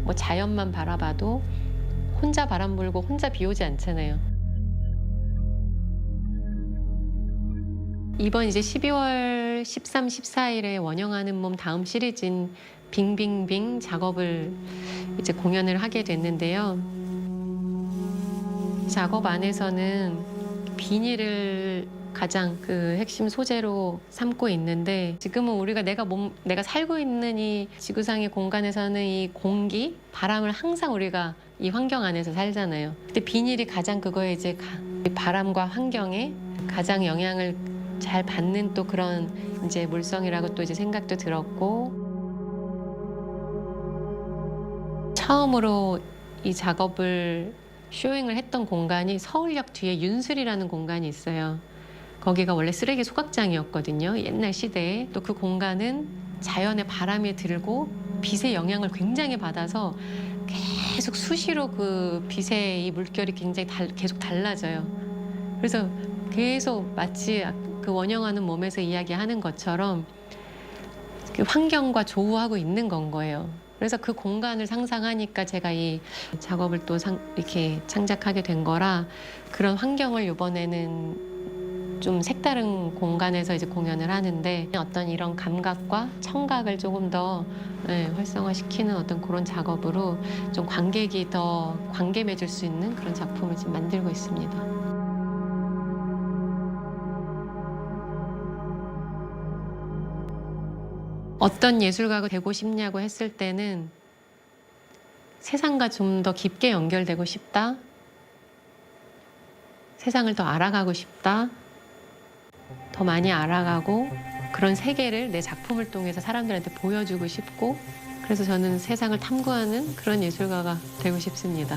뭐 자연만 바라봐도 혼자 바람 불고 혼자 비 오지 않잖아요. 이번 이제 12월 13, 14일에 원형하는 몸 다음 시리즈인 빙빙빙 작업을 이제 공연을 하게 됐는데요. 작업 안에서는 비닐을 가장 그 핵심 소재로 삼고 있는데, 지금은 우리가 내가 살고 있는 이 지구상의 공간에서는 이 공기, 바람을 항상 우리가 이 환경 안에서 살잖아요. 근데 비닐이 가장 그거에 이제 바람과 환경에 가장 영향을 잘 받는 또 그런 이제 물성이라고 또 이제 생각도 들었고, 처음으로 이 작업을 쇼잉을 했던 공간이 서울역 뒤에 윤술이라는 공간이 있어요. 거기가 원래 쓰레기 소각장이었거든요. 옛날 시대에. 또 그 공간은 자연의 바람이 들고 빛의 영향을 굉장히 받아서 계속 수시로 그 빛의 이 물결이 굉장히 계속 달라져요. 그래서 계속 마치 그 원형하는 몸에서 이야기하는 것처럼 그 환경과 조우하고 있는 건 거예요. 그래서 그 공간을 상상하니까 제가 이 작업을 또 이렇게 창작하게 된 거라, 그런 환경을 이번에는 좀 색다른 공간에서 이제 공연을 하는데, 어떤 이런 감각과 청각을 조금 더 활성화시키는 어떤 그런 작업으로 좀 관객이 더 관계 맺을 수 있는 그런 작품을 지금 만들고 있습니다. 어떤 예술가가 되고 싶냐고 했을 때는 세상과 좀 더 깊게 연결되고 싶다. 세상을 더 알아가고 싶다. 더 많이 알아가고 그런 세계를 내 작품을 통해서 사람들한테 보여주고 싶고, 그래서 저는 세상을 탐구하는 그런 예술가가 되고 싶습니다.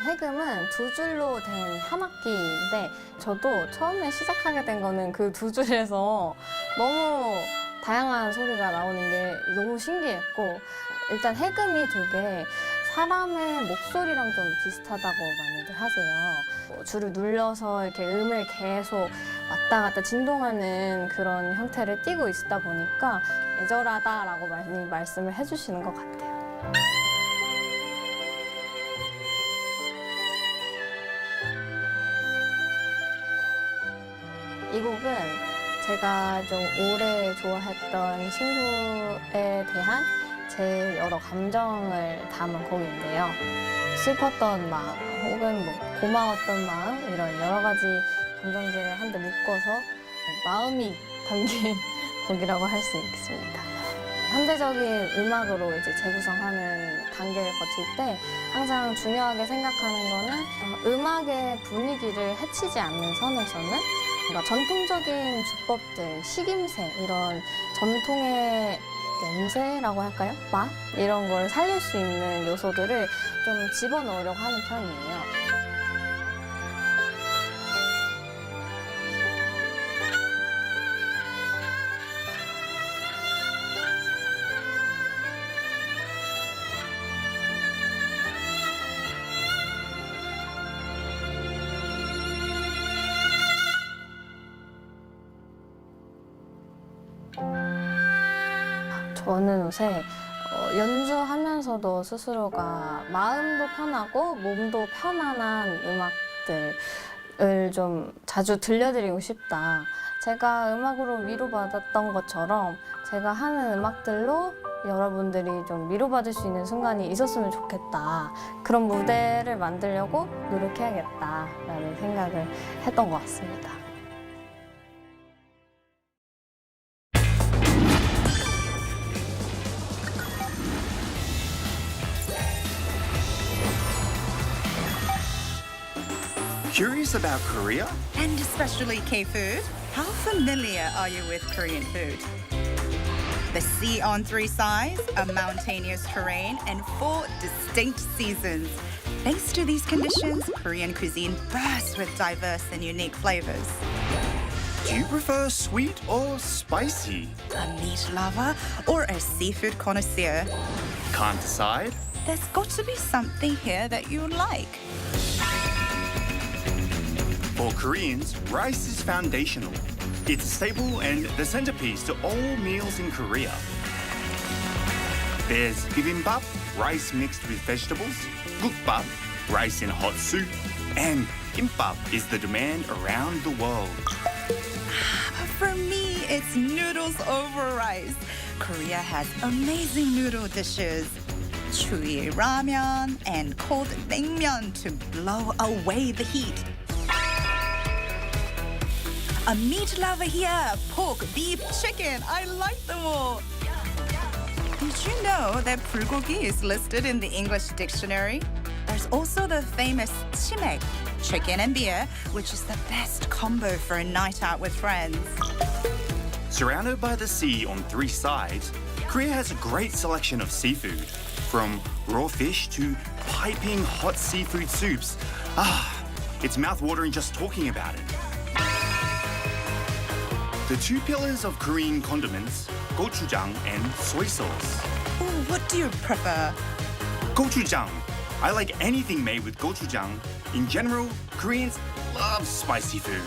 해금은 두 줄로 된 한 악기인데, 저도 처음에 시작하게 된 거는 그 두 줄에서 너무 다양한 소리가 나오는 게 너무 신기했고, 일단 해금이 되게 사람의 목소리랑 좀 비슷하다고 많이들 하세요. 줄을 눌러서 이렇게 음을 계속 왔다 갔다 진동하는 그런 형태를 띠고 있다 보니까 애절하다라고 많이 말씀을 해주시는 것 같아요. 이 곡은 제가 좀 오래 좋아했던 친구에 대한 제 여러 감정을 담은 곡인데요. 슬펐던 마음, 혹은 뭐 고마웠던 마음, 이런 여러 가지 감정들을 한데 묶어서 마음이 담긴 곡이라고 할 수 있습니다. 현대적인 음악으로 이제 재구성하는 단계를 거칠 때 항상 중요하게 생각하는 거는 음악의 분위기를 해치지 않는 선에서는 뭔가 전통적인 주법들, 식임새 이런 전통의 냄새라고 할까요? 맛? 이런 걸 살릴 수 있는 요소들을 좀 집어넣으려고 하는 편이에요. 저는 요새 연주하면서도 스스로가 마음도 편하고 몸도 편안한 음악들을 좀 자주 들려드리고 싶다. 제가 음악으로 위로받았던 것처럼 제가 하는 음악들로 여러분들이 좀 위로받을 수 있는 순간이 있었으면 좋겠다. 그런 무대를 만들려고 노력해야겠다라는 생각을 했던 것 같습니다. Curious about Korea? And especially K-food? How familiar are you with Korean food? The sea on 3 sides, a mountainous terrain, and 4 distinct seasons. Thanks to these conditions, Korean cuisine bursts with diverse and unique flavors. Do you prefer sweet or spicy? A meat lover or a seafood connoisseur? Can't decide? There's got to be something here that you like. For Koreans, rice is foundational. It's a staple and the centerpiece to all meals in Korea. There's bibimbap, rice mixed with vegetables, gukbap, rice in hot soup, and kimbap is the demand around the world. For me, it's noodles over rice. Korea has amazing noodle dishes. Chuy ramen and cold naengmyeon to blow away the heat. A meat lover here, pork, beef, chicken, I like them all. Did you know that bulgogi is listed in the English dictionary? There's also the famous chimek, chicken and beer, which is the best combo for a night out with friends. Surrounded by the sea on 3 sides, Korea has a great selection of seafood, from raw fish to piping hot seafood soups. It's mouth-watering just talking about it. The 2 pillars of Korean condiments, gochujang and soy sauce. Ooh, what do you prefer? Gochujang. I like anything made with gochujang. In general, Koreans love spicy food.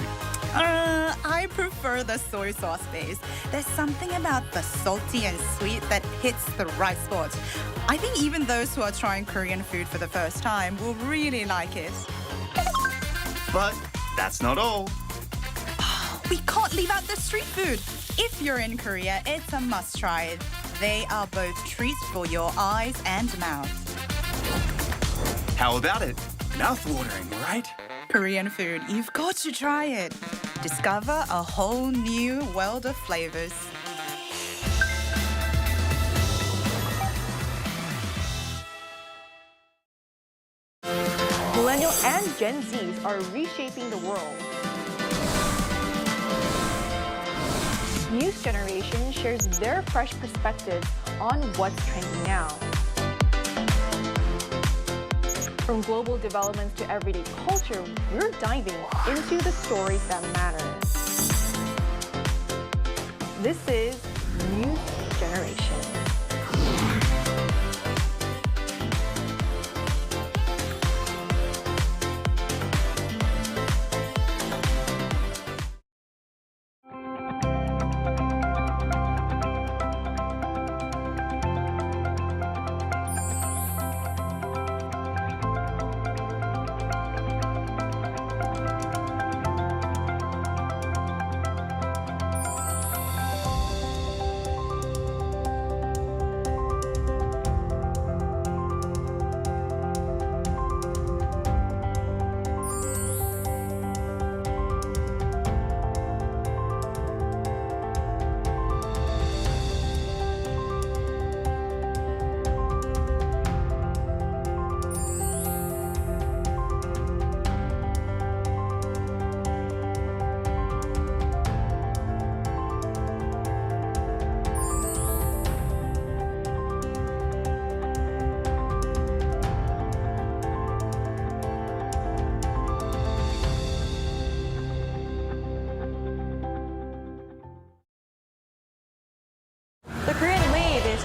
I prefer the soy sauce base. There's something about the salty and sweet that hits the right spot. I think even those who are trying Korean food for the first time will really like it. But that's not all. We can't leave out the street food. If you're in Korea, it's a must try. They are both treats for your eyes and mouth. How about it? Mouth-watering, right? Korean food, you've got to try it. Discover a whole new world of flavors. Millennial and Gen Zs are reshaping the world. News generation shares their fresh perspectives on what's trending now. From global developments to everyday culture, we're diving into the stories that matter. This is News Generation.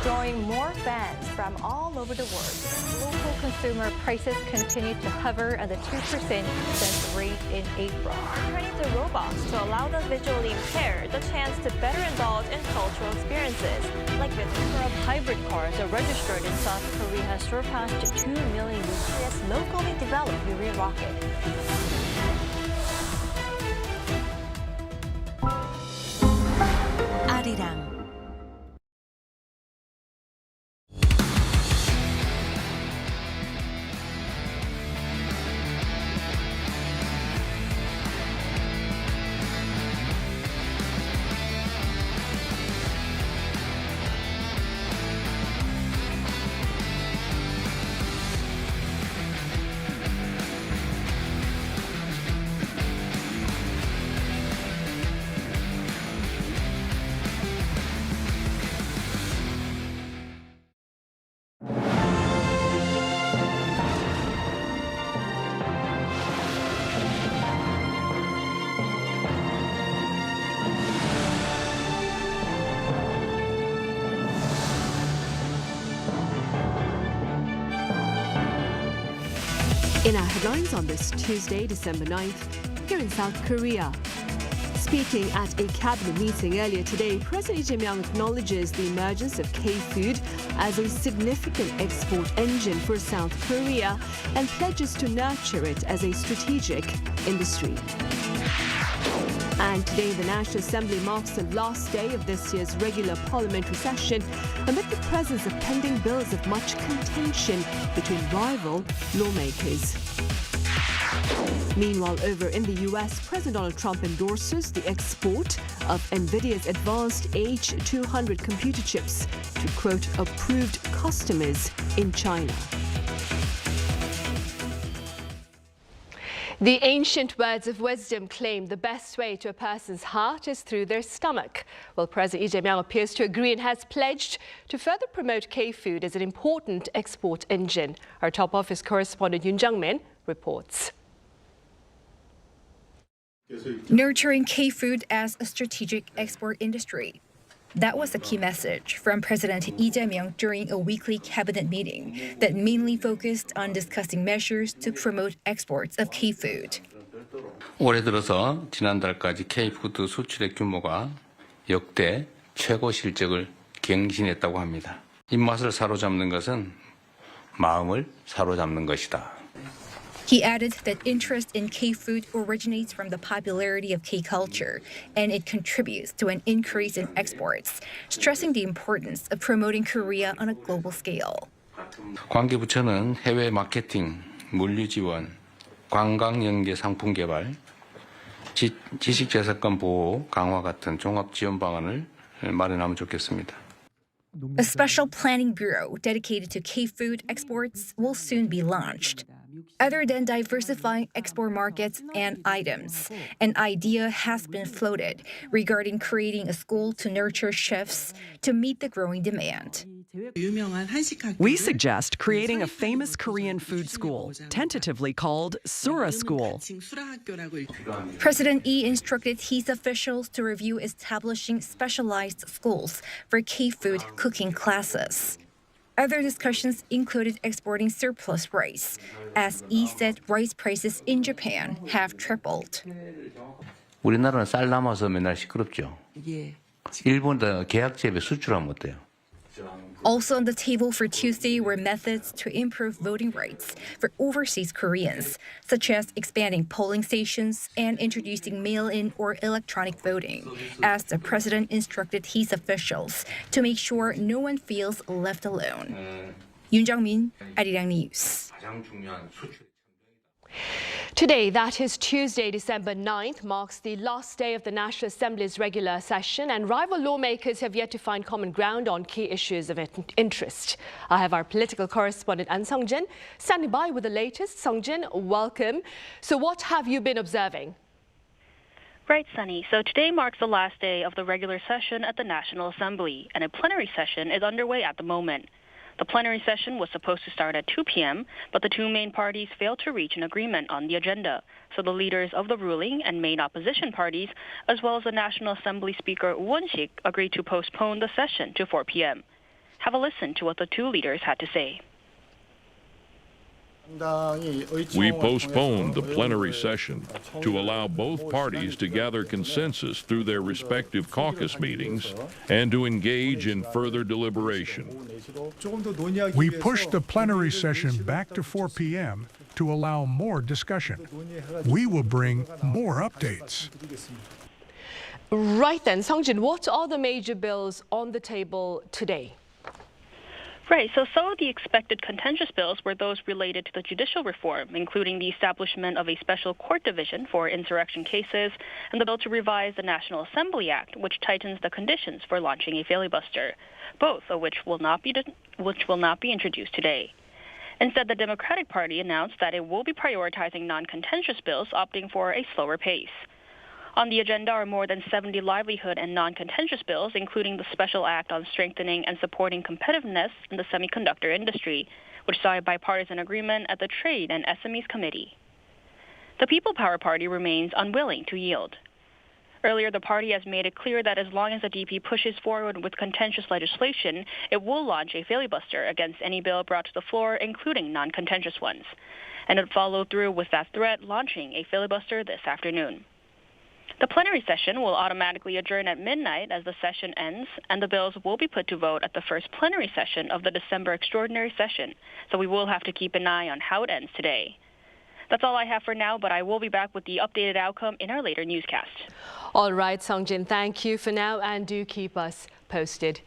drawing more fans from all over the world. Local consumer prices continue to hover at the 2% since rate in April. Turning to robots to allow the visually impaired the chance to better indulge in cultural experiences. Like the number of hybrid cars are registered in South Korea has surpassed 2 million using its locally developed Yuri rocket. Arirang. In our headlines on this Tuesday, December 9th, here in South Korea. Speaking at a cabinet meeting earlier today, President Lee Jae-myung acknowledges the emergence of K-food as a significant export engine for South Korea and pledges to nurture it as a strategic industry. And today, the National Assembly marks the last day of this year's regular parliamentary session amid the presence of pending bills of much contention between rival lawmakers. Meanwhile, over in the US, President Donald Trump endorses the export of NVIDIA's advanced H200 computer chips to, quote, approved customers in China. The ancient words of wisdom claim the best way to a person's heart is through their stomach. Well, President Lee Jae-myung appears to agree and has pledged to further promote K-food as an important export engine. Our top office correspondent Yoon Jung-min reports. Nurturing K-food as a strategic export industry. That was the key message from President Lee Jae-myung during a weekly cabinet meeting that mainly focused on discussing measures to promote exports of K-food. 올해 들어서 지난달까지 K-푸드 수출의 규모가 역대 최고 실적을 경신했다고 합니다. 입맛을 사로잡는 것은 마음을 사로잡는 것이다. He added that interest in K-food originates from the popularity of K-culture, and it contributes to an increase in exports, stressing the importance of promoting Korea on a global scale. 관계부처는 해외 마케팅, 물류 지원, 관광 연계 상품 개발, 지식재산권 보호 강화 같은 종합 지원 방안을 마련하면 좋겠습니다. A special planning bureau dedicated to K-food exports will soon be launched. Other than diversifying export markets and items, an idea has been floated regarding creating a school to nurture chefs to meet the growing demand. We suggest creating a famous Korean food school, tentatively called Sura School. President Lee instructed his officials to review establishing specialized schools for K-food cooking classes. Other discussions included exporting surplus rice, as Lee said rice prices in Japan have tripled. 우리나라는 쌀 남아서 맨날 시끄럽죠. 일본도 계약재배 수출하면 어때요? Also on the table for Tuesday were methods to improve voting rights for overseas Koreans, such as expanding polling stations and introducing mail-in or electronic voting, as the president instructed his officials to make sure no one feels left alone. Yoon Jung-min, Arirang News. Today, that is Tuesday, December 9th, marks the last day of the National Assembly's regular session, and rival lawmakers have yet to find common ground on key issues of interest. I have our political correspondent An Sung-jin standing by with the latest. Sung-jin, welcome. So what have you been observing? Right, Sunny. So today marks the last day of the regular session at the National Assembly, and a plenary session is underway at the moment. The plenary session was supposed to start at 2 p.m., but the two main parties failed to reach an agreement on the agenda. So the leaders of the ruling and main opposition parties, as well as the National Assembly Speaker Won-sik, agreed to postpone the session to 4 p.m. Have a listen to what the two leaders had to say. We postponed the plenary session to allow both parties to gather consensus through their respective caucus meetings and to engage in further deliberation. We pushed the plenary session back to 4 p.m. to allow more discussion. We will bring more updates. Right then, Sung-jin, what are the major bills on the table today? Right, so some of the expected contentious bills were those related to the judicial reform, including the establishment of a special court division for insurrection cases and the bill to revise the National Assembly Act, which tightens the conditions for launching a filibuster, both of which will not be introduced today. Instead, the Democratic Party announced that it will be prioritizing non-contentious bills, opting for a slower pace. On the agenda are more than 70 livelihood and non-contentious bills, including the Special Act on Strengthening and Supporting Competitiveness in the Semiconductor Industry, which saw a bipartisan agreement at the Trade and SMEs Committee. The People Power Party remains unwilling to yield. Earlier, the party has made it clear that as long as the DP pushes forward with contentious legislation, it will launch a filibuster against any bill brought to the floor, including non-contentious ones. And it followed through with that threat, launching a filibuster this afternoon. The plenary session will automatically adjourn at midnight as the session ends, and the bills will be put to vote at the first plenary session of the December extraordinary session, so we will have to keep an eye on how it ends today. That's all I have for now, but I will be back with the updated outcome in our later newscast. All right, Sung-jin, thank you for now, and do keep us posted.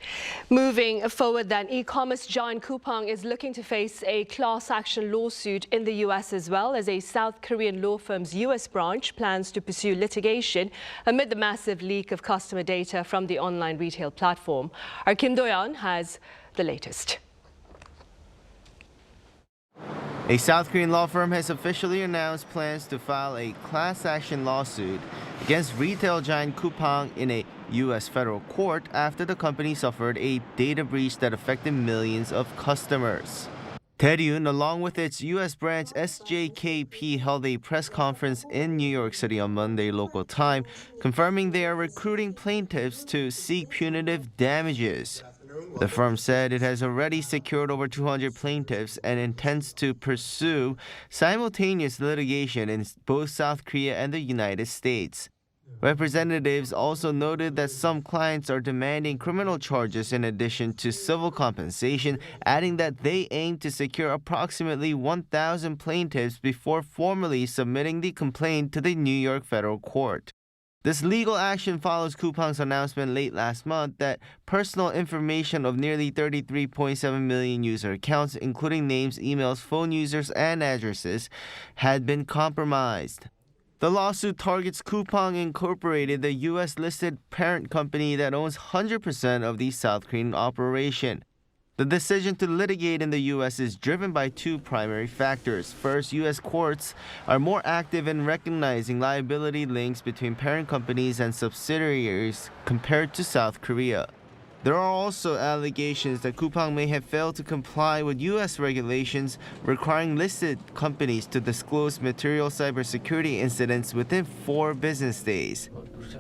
Moving forward then, e-commerce giant Coupang is looking to face a class action lawsuit in the U.S. as well, as a South Korean law firm's U.S. branch plans to pursue litigation amid the massive leak of customer data from the online retail platform. Our Kim Do-yeon has the latest. A South Korean law firm has officially announced plans to file a class action lawsuit against retail giant Coupang in a U.S. federal court after the company suffered a data breach that affected millions of customers. Daeryun, along with its U.S. branch SJKP, held a press conference in New York City on Monday local time, confirming they are recruiting plaintiffs to seek punitive damages. The firm said it has already secured over 200 plaintiffs and intends to pursue simultaneous litigation in both South Korea and the United States. Representatives also noted that some clients are demanding criminal charges in addition to civil compensation, adding that they aim to secure approximately 1,000 plaintiffs before formally submitting the complaint to the New York federal court. This legal action follows Coupang's announcement late last month that personal information of nearly 33.7 million user accounts, including names, emails, phone users, and addresses, had been compromised. The lawsuit targets Coupang Incorporated, the U.S.-listed parent company that owns 100% of the South Korean operation. The decision to litigate in the U.S. is driven by two primary factors. First, U.S. courts are more active in recognizing liability links between parent companies and subsidiaries compared to South Korea. There are also allegations that Coupang may have failed to comply with U.S. regulations requiring listed companies to disclose material cybersecurity incidents within 4 business days.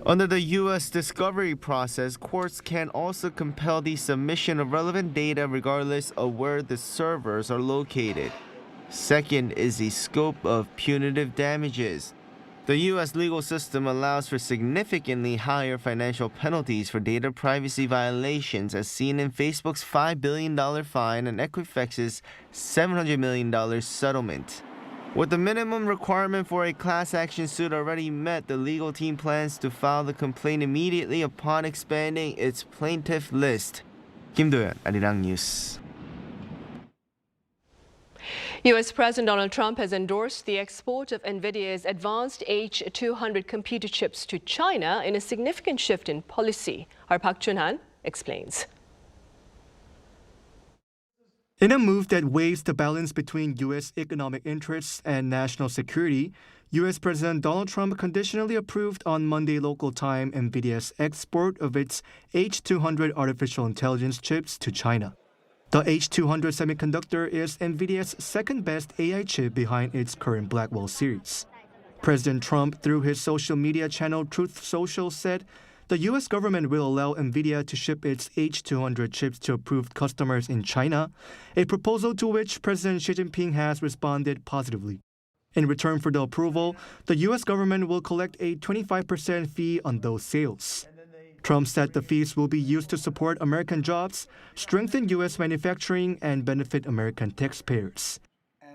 Under the U.S. discovery process, courts can also compel the submission of relevant data regardless of where the servers are located. Second is the scope of punitive damages. The U.S. legal system allows for significantly higher financial penalties for data privacy violations, as seen in Facebook's $5 billion fine and Equifax's $700 million settlement. With the minimum requirement for a class action suit already met, the legal team plans to file the complaint immediately upon expanding its plaintiff list. Kim Do-yeon, Arirang News. U.S. President Donald Trump has endorsed the export of NVIDIA's advanced H200 computer chips to China in a significant shift in policy. Our Park Chun-han explains. In a move that weighs the balance between U.S. economic interests and national security, U.S. President Donald Trump conditionally approved on Monday local time NVIDIA's export of its H200 artificial intelligence chips to China. The H200 semiconductor is NVIDIA's second-best AI chip behind its current Blackwell series. President Trump, through his social media channel Truth Social, said the U.S. government will allow NVIDIA to ship its H200 chips to approved customers in China, a proposal to which President Xi Jinping has responded positively. In return for the approval, the U.S. government will collect a 25% fee on those sales. Trump said the fees will be used to support American jobs, strengthen U.S. manufacturing, and benefit American taxpayers.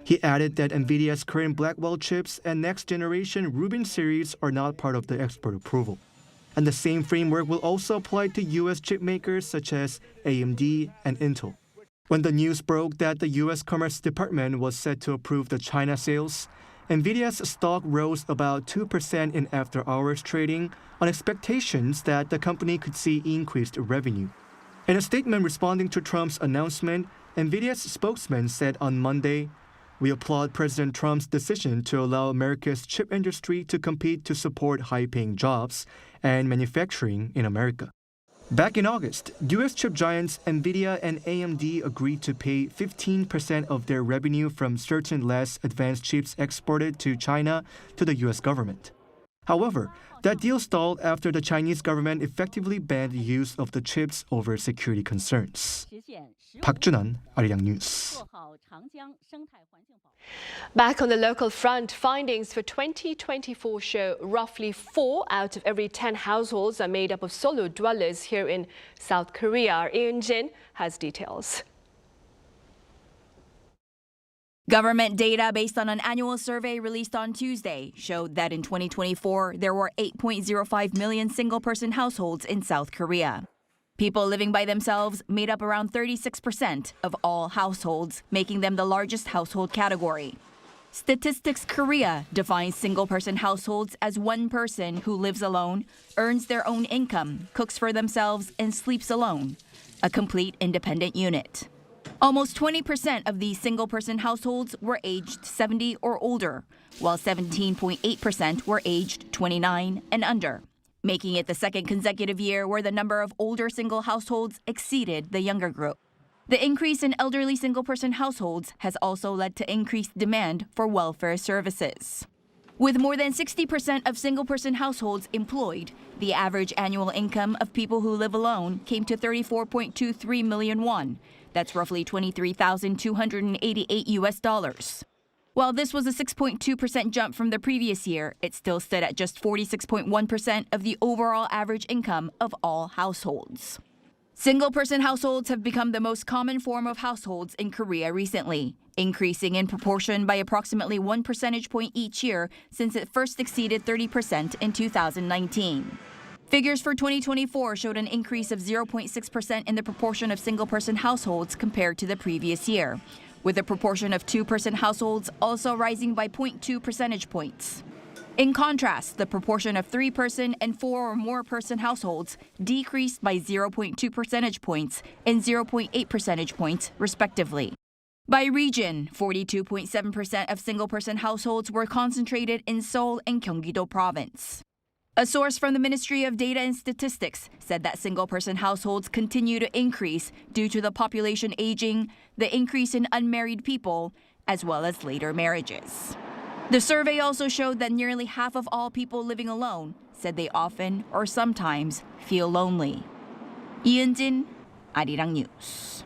He added that NVIDIA's current Blackwell chips and next-generation Rubin series are not part of the export approval. And the same framework will also apply to U.S. chip makers such as AMD and Intel. When the news broke that the U.S. Commerce Department was set to approve the China sales, NVIDIA's stock rose about 2% in after-hours trading on expectations that the company could see increased revenue. In a statement responding to Trump's announcement, NVIDIA's spokesman said on Monday, "We applaud President Trump's decision to allow America's chip industry to compete to support high-paying jobs and manufacturing in America." Back in August, U.S. chip giants NVIDIA and AMD agreed to pay 15% of their revenue from certain less advanced chips exported to China to the U.S. government. However, that deal stalled after the Chinese government effectively banned the use of the chips over security concerns. 박준환, Arirang News. Back on the local front, findings for 2024 show roughly 4 out of every 10 households are made up of solo dwellers here in South Korea. Eun-jin has details. Government data based on an annual survey released on Tuesday showed that in 2024, there were 8.05 million single-person households in South Korea. People living by themselves made up around 36% of all households, making them the largest household category. Statistics Korea defines single-person households as one person who lives alone, earns their own income, cooks for themselves, and sleeps alone, a complete independent unit. Almost 20% of these single-person households were aged 70 or older, while 17.8% were aged 29 and under, making it the second consecutive year where the number of older single households exceeded the younger group. The increase in elderly single-person households has also led to increased demand for welfare services. With more than 60% of single-person households employed, the average annual income of people who live alone came to 34.23 million won. That's roughly $23,288. While this was a 6.2% jump from the previous year, it still stood at just 46.1% of the overall average income of all households. Single-person households have become the most common form of households in Korea recently, increasing in proportion by approximately 1 percentage point each year since it first exceeded 30% in 2019. Figures for 2024 showed an increase of 0.6% in the proportion of single-person households compared to the previous year, with the proportion of two-person households also rising by 0.2 percentage points. In contrast, the proportion of three-person and four or more person households decreased by 0.2 percentage points and 0.8 percentage points, respectively. By region, 42.7% of single-person households were concentrated in Seoul and Gyeonggi-do Province. A source from the Ministry of Data and Statistics said that single-person households continue to increase due to the population aging, the increase in unmarried people, as well as later marriages. The survey also showed that nearly half of all people living alone said they often or sometimes feel lonely. 이은진, Arirang News.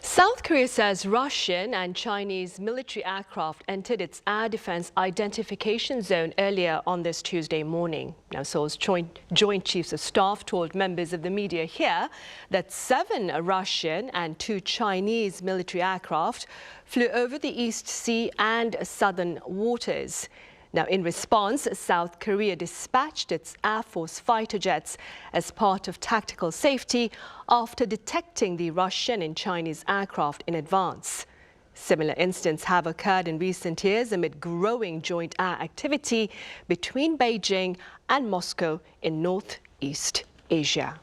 South Korea says Russian and Chinese military aircraft entered its air defense identification zone earlier on this Tuesday morning. Now, Seoul's Joint Chiefs of Staff told members of the media here that 7 Russian and 2 Chinese military aircraft flew over the East Sea and southern waters. Now, in response, South Korea dispatched its Air Force fighter jets as part of tactical safety after detecting the Russian and Chinese aircraft in advance. Similar incidents have occurred in recent years amid growing joint air activity between Beijing and Moscow in Northeast Asia.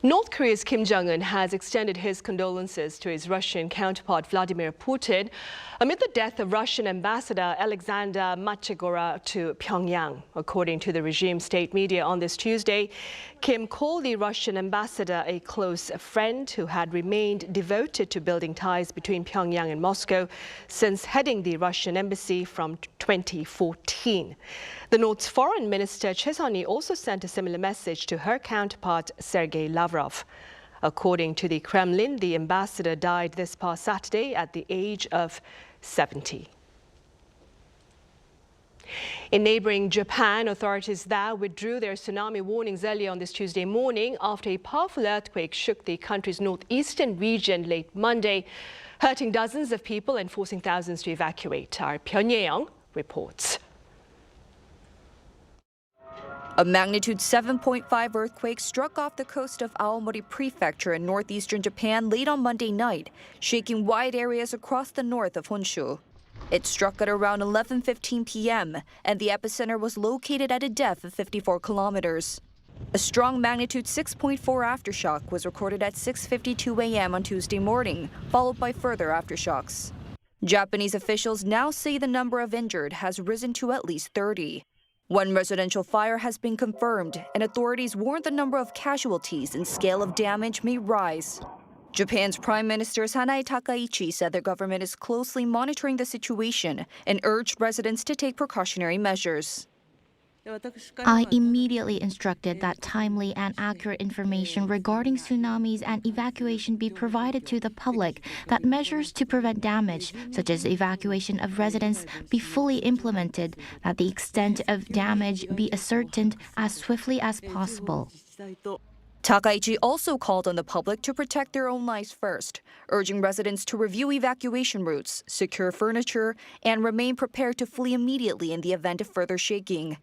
North Korea's Kim Jong-un has extended his condolences to his Russian counterpart Vladimir Putin amid the death of Russian ambassador Alexander Machegora to Pyongyang. According to the regime state media on this Tuesday, Kim called the Russian ambassador a close friend who had remained devoted to building ties between Pyongyang and Moscow since heading the Russian embassy from 2014. The North's foreign minister Choi Sun-hee also sent a similar message to her counterpart Sergei Lavrov. According to the Kremlin, the ambassador died this past Saturday at the age of 70. In neighboring Japan, authorities there withdrew their tsunami warnings early on this Tuesday morning after a powerful earthquake shook the country's northeastern region late Monday, hurting dozens of people and forcing thousands to evacuate. Our Pyongyang reports. A magnitude 7.5 earthquake struck off the coast of Aomori Prefecture in northeastern Japan late on Monday night, shaking wide areas across the north of Honshu. It struck at around 11:15 p.m., and the epicenter was located at a depth of 54 kilometers. A strong magnitude 6.4 aftershock was recorded at 6:52 a.m. on Tuesday morning, followed by further aftershocks. Japanese officials now say the number of injured has risen to at least 30. One residential fire has been confirmed, and authorities warn the number of casualties and scale of damage may rise. Japan's Prime Minister Sanae Takaichi said the government is closely monitoring the situation and urged residents to take precautionary measures. I immediately instructed that timely and accurate information regarding tsunamis and evacuation be provided to the public, that measures to prevent damage, such as evacuation of residents, be fully implemented, that the extent of damage be ascertained as swiftly as possible. Takaichi also called on the public to protect their own lives first, urging residents to review evacuation routes, secure furniture, and remain prepared to flee immediately in the event of further shaking.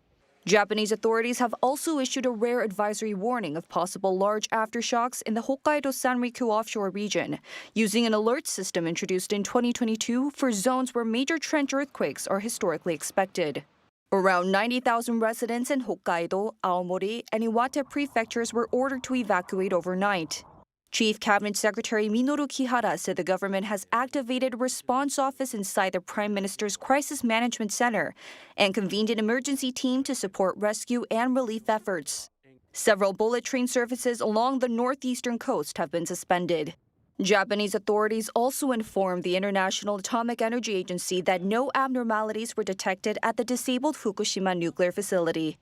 Japanese authorities have also issued a rare advisory warning of possible large aftershocks in the Hokkaido Sanriku offshore region, using an alert system introduced in 2022 for zones where major trench earthquakes are historically expected. Around 90,000 residents in Hokkaido, Aomori, and Iwate prefectures were ordered to evacuate overnight. Chief Cabinet Secretary Minoru Kihara said the government has activated a response office inside the Prime Minister's Crisis Management Center and convened an emergency team to support rescue and relief efforts. Several bullet train services along the northeastern coast have been suspended. Japanese authorities also informed the International Atomic Energy Agency that no abnormalities were detected at the disabled Fukushima nuclear facility.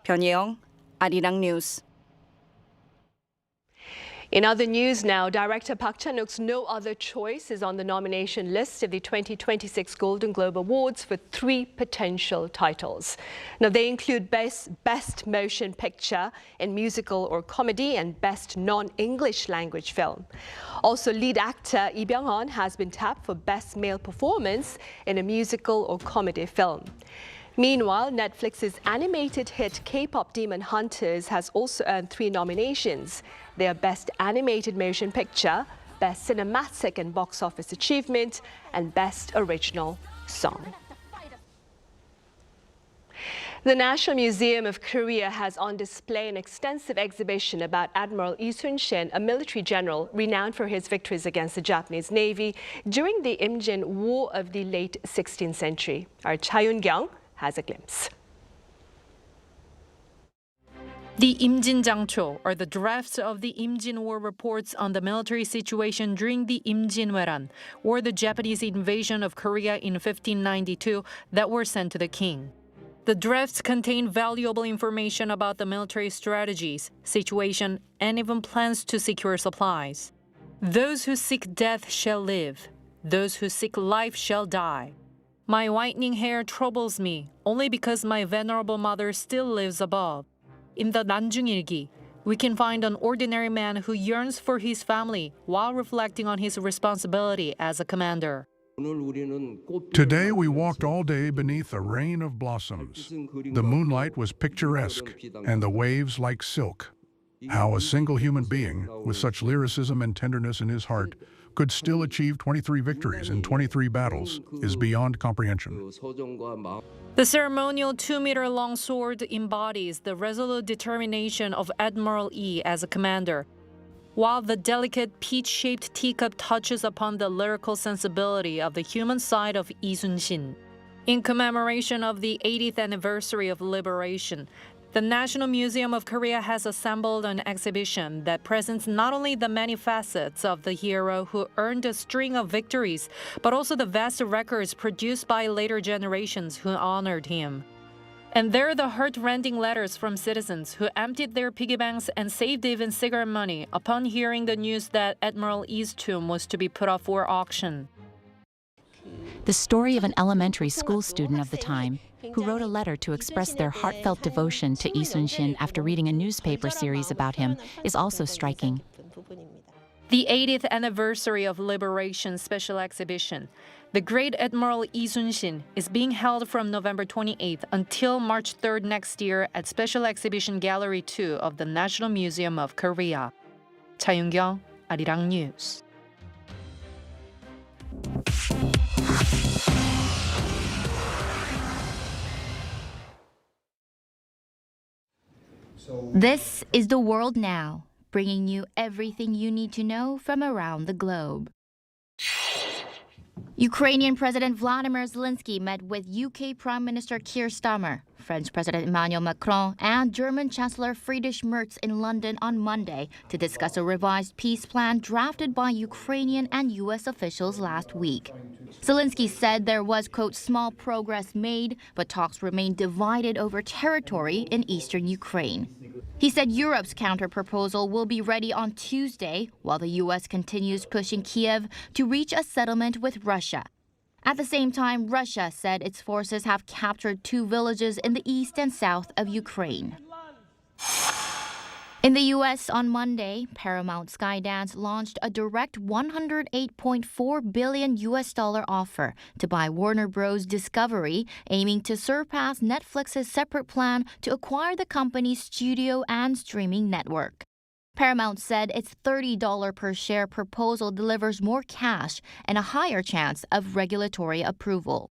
Pyongyang, Arirang News. In other news now, director Park Chan-wook's No Other Choice is on the nomination list of the 2026 Golden Globe Awards for 3 potential titles. Now, they include Best Motion Picture in Musical or Comedy and Best Non-English Language Film. Also, lead actor Lee Byung-hun has been tapped for Best Male Performance in a Musical or Comedy Film. Meanwhile, Netflix's animated hit K-pop Demon Hunters has also earned 3 nominations. They are Best Animated Motion Picture, Best Cinematic and Box Office Achievement, and Best Original Song. The National Museum of Korea has on display an extensive exhibition about Admiral Yi Sun-sin, a military general renowned for his victories against the Japanese Navy during the Imjin War of the late 16th century. Our Cha Yun-kyung has a glimpse. The Imjin-장초 are the drafts of the Imjin War reports on the military situation during the Imjin-waeran, or the Japanese invasion of Korea in 1592, that were sent to the king. The drafts contain valuable information about the military strategies, situation, and even plans to secure supplies. Those who seek death shall live. Those who seek life shall die. My whitening hair troubles me only because my venerable mother still lives above. In the Nanjung-ilgi, we can find an ordinary man who yearns for his family while reflecting on his responsibility as a commander. Today we walked all day beneath a rain of blossoms. The moonlight was picturesque and the waves like silk. How a single human being, with such lyricism and tenderness in his heart, could still achieve 23 victories in 23 battles is beyond comprehension. The ceremonial 2-meter-long sword embodies the resolute determination of Admiral Yi as a commander, while the delicate peach-shaped teacup touches upon the lyrical sensibility of the human side of Yi Sun-sin. In commemoration of the 80th anniversary of liberation, the National Museum of Korea has assembled an exhibition that presents not only the many facets of the hero who earned a string of victories, but also the vast records produced by later generations who honored him. And there are the heart-rending letters from citizens who emptied their piggy banks and saved even cigarette money upon hearing the news that Admiral Yi's tomb was to be put up for auction. The story of an elementary school student of the time who wrote a letter to express their heartfelt devotion to Yi Sun-sin after reading a newspaper series about him is also striking. The 80th anniversary of Liberation special exhibition, the Great Admiral Yi Sun-sin, is being held from November 28th until March 3rd next year at Special Exhibition Gallery 2 of the National Museum of Korea. Cha Yoon-kyung, Arirang News. This is The World Now, bringing you everything you need to know from around the globe. Ukrainian President Vladimir Zelensky met with UK Prime Minister Keir Starmer, French President Emmanuel Macron, and German Chancellor Friedrich Merz in London on Monday to discuss a revised peace plan drafted by Ukrainian and US officials last week. Zelensky said there was, quote, small progress made, but talks remain divided over territory in eastern Ukraine. He said Europe's counter-proposal will be ready on Tuesday, while the US continues pushing Kiev to reach a settlement with Russia. At the same time, Russia said its forces have captured 2 villages in the east and south of Ukraine. In the U.S. on Monday, Paramount Skydance launched a direct $108.4 billion offer to buy Warner Bros. Discovery, aiming to surpass Netflix's separate plan to acquire the company's studio and streaming network. Paramount said its $30 per share proposal delivers more cash and a higher chance of regulatory approval.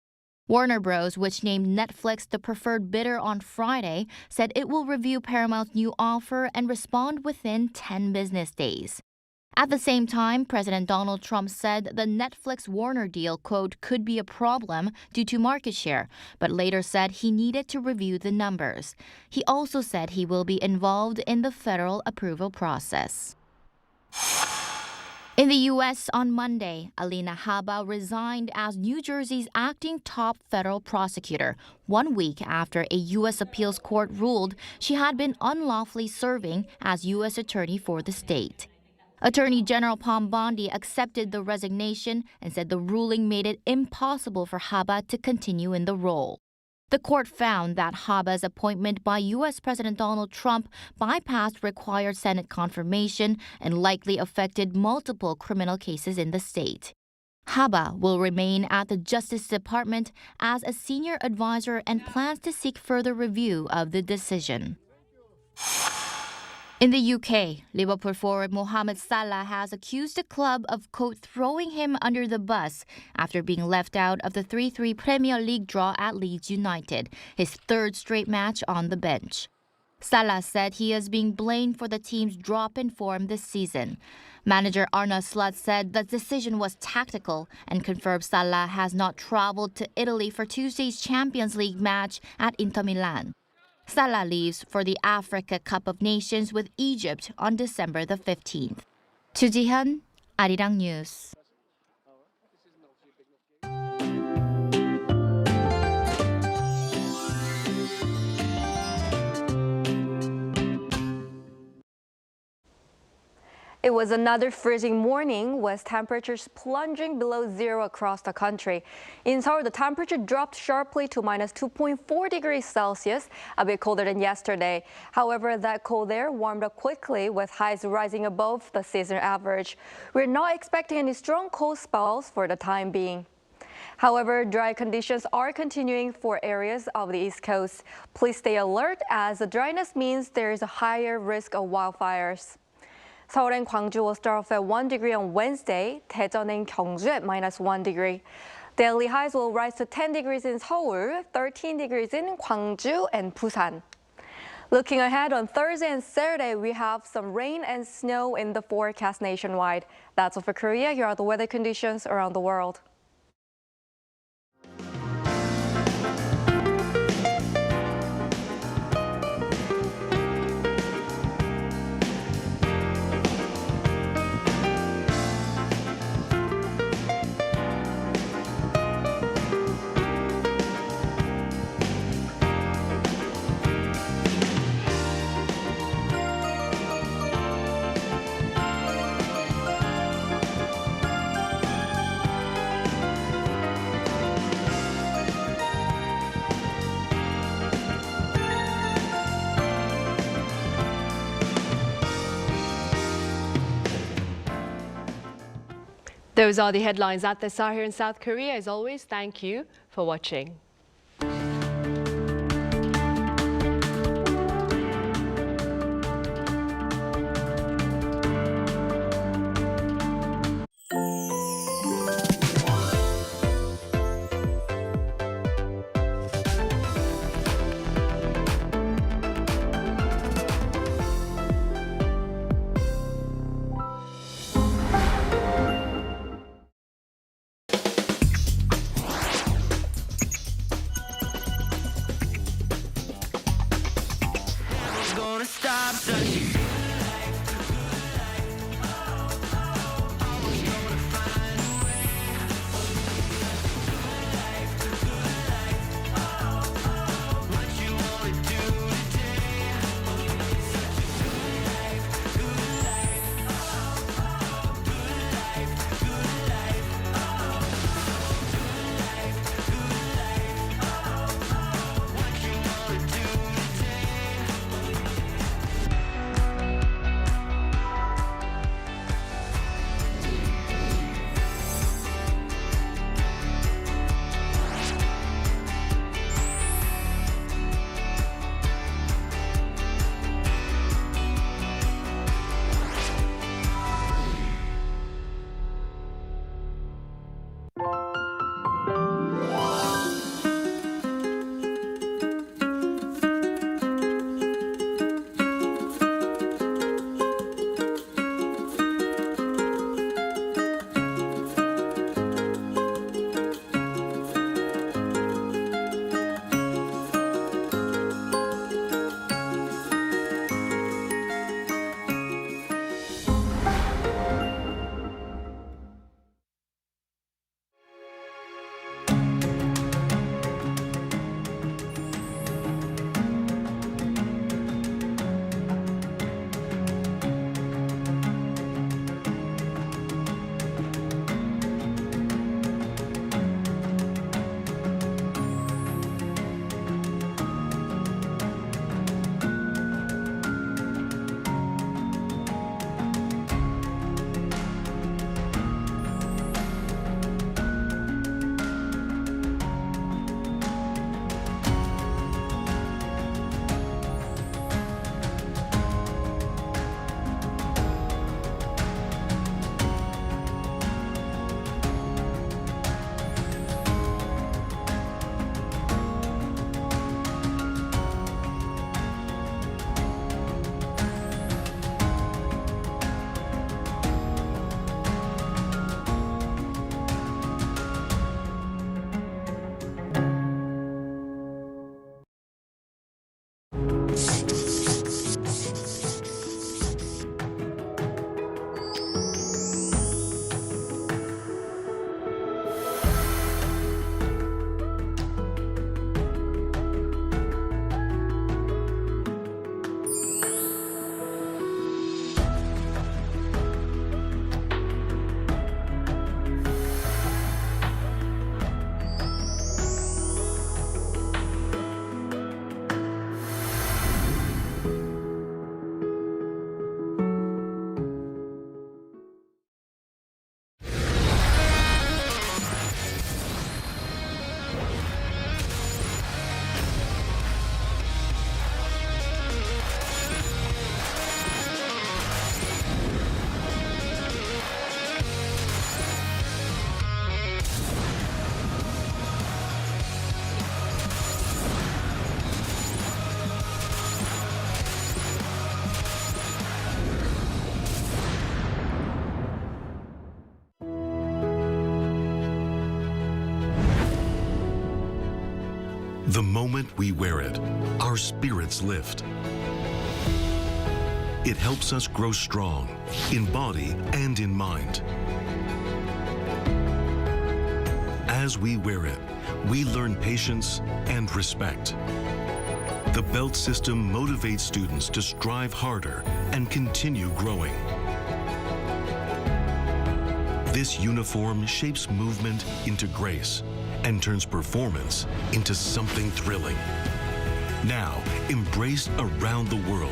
Warner Bros., which named Netflix the preferred bidder on Friday, said it will review Paramount's new offer and respond within 10 business days. At the same time, President Donald Trump said the Netflix-Warner deal, quote, could be a problem due to market share, but later said he needed to review the numbers. He also said he will be involved in the federal approval process. In the U.S. on Monday, Alina Habba resigned as New Jersey's acting top federal prosecutor 1 week after a U.S. appeals court ruled she had been unlawfully serving as U.S. attorney for the state. Attorney General Pam Bondi accepted the resignation and said the ruling made it impossible for Habba to continue in the role. The court found that Habba's appointment by U.S. President Donald Trump bypassed required Senate confirmation and likely affected multiple criminal cases in the state. Habba will remain at the Justice Department as a senior advisor and plans to seek further review of the decision. In the UK, Liverpool forward Mohamed Salah has accused the club of, quote, throwing him under the bus after being left out of the 3-3 Premier League draw at Leeds United, his 3rd straight match on the bench. Salah said he is being blamed for the team's drop in form this season. Manager Arne Slot said the decision was tactical and confirmed Salah has not traveled to Italy for Tuesday's Champions League match at Inter Milan. Salah leaves for the Africa Cup of Nations with Egypt on December the 15th. Chu Ji-hyun, Arirang News. It was another freezing morning with temperatures plunging below zero across the country. In Seoul, the temperature dropped sharply to minus 2.4 degrees Celsius, a bit colder than yesterday. However, that cold air warmed up quickly with highs rising above the seasonal average. We're not expecting any strong cold spells for the time being. However, dry conditions are continuing for areas of the East Coast. Please stay alert as the dryness means there is a higher risk of wildfires. Seoul and Gwangju will start off at 1 degree on Wednesday, Daejeon and Gyeongju at minus 1 degree. Daily highs will rise to 10 degrees in Seoul, 13 degrees in Gwangju and Busan. Looking ahead on Thursday and Saturday, we have some rain and snow in the forecast nationwide. That's all for Korea. Here are the weather conditions around the world. Those are the headlines at this hour here in South Korea. As always, thank you for watching. The moment we wear it, our spirits lift. It helps us grow strong in body and in mind. As we wear it, we learn patience and respect. The belt system motivates students to strive harder and continue growing. This uniform shapes movement into grace and turns performance into something thrilling. Now, embraced around the world,